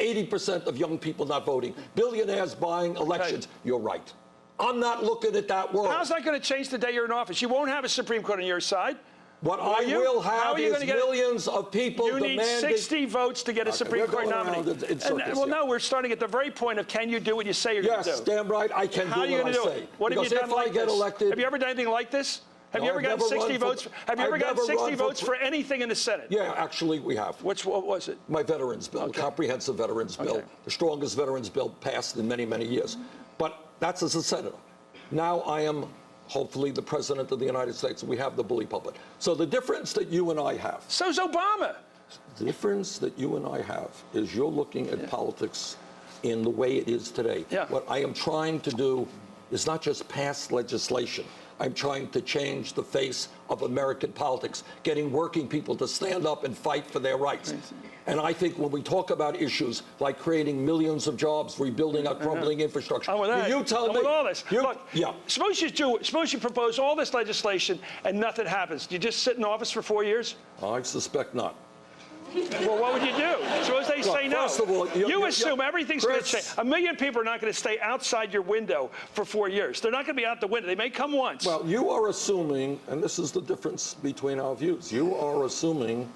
80% of young people not voting, billionaires buying elections. You're right. I'm not looking at that world. How's that going to change the day you're in office? You won't have a Supreme Court on your side. What I will have is millions of people demanding... You need 60 votes to get a Supreme Court nominee. Well, no, we're starting at the very point of can you do what you say you're going to do? Yes, damn right, I can do what I say. What have you done like this? Have you ever done anything like this? Have you ever gotten 60 votes? Have you ever gotten 60 votes for anything in the Senate? Yeah, actually, we have. What was it? My veterans bill, comprehensive veterans bill, the strongest veterans bill passed in many, many years. But that's as a senator. Now I am, hopefully, the president of the United States. We have the bully pulpit. So the difference that you and I have. So's Obama. The difference that you and I have is you're looking at politics in the way it is today. What I am trying to do is not just pass legislation. I'm trying to change the face of American politics, getting working people to stand up and fight for their rights. And I think when we talk about issues like creating millions of jobs, rebuilding our crumbling infrastructure, you tell me. With all this, look, suppose you propose all this legislation and nothing happens. Do you just sit in office for 4 years? I suspect not. Well, what would you do? Suppose they say no. First of all, you assume everything's going to change. 1 million people are not going to stay outside your window for 4 years. They're not going to be out the window. They may come once. Well, you are assuming, and this is the difference between our views, you are assuming,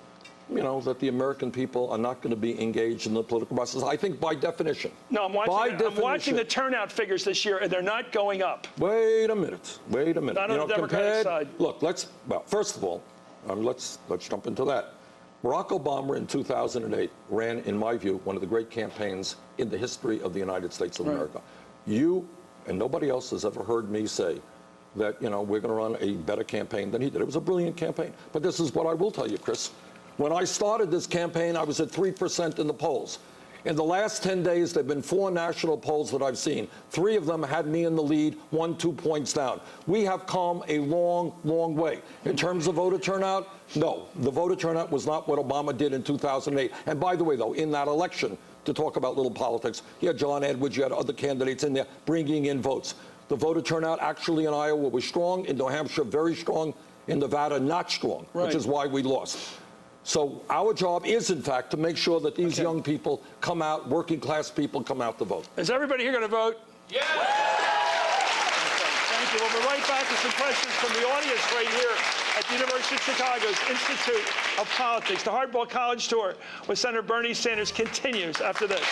you know, that the American people are not going to be engaged in the political process. I think by definition. No, I'm watching the turnout figures this year, and they're not going up. Wait a minute. Wait a minute. Not on the Democratic side. Look, first of all, let's jump into that. Barack Obama in 2008 ran, in my view, one of the great campaigns in the history of the United States of America. You and nobody else has ever heard me say that, you know, we're going to run a better campaign than he did. It was a brilliant campaign. But this is what I will tell you, Chris. When I started this campaign, I was at 3% in the polls. In the last 10 days, there have been 4 national polls that I've seen. 3 of them had me in the lead, 1, 2 points down. We have come a long, long way. In terms of voter turnout, no. The voter turnout was not what Obama did in 2008. And by the way, though, in that election, to talk about little politics, you had John Edwards, you had other candidates in there bringing in votes. The voter turnout actually in Iowa was strong, in New Hampshire very strong, in Nevada not strong, which is why we lost. So our job is, in fact, to make sure that these young people come out, working class people come out to vote. Is everybody here going to vote? Yeah! Thank you. We'll be right back with some questions from the audience right here at the University of Chicago's Institute of Politics. The Hardball College Tour with Senator Bernie Sanders continues after this.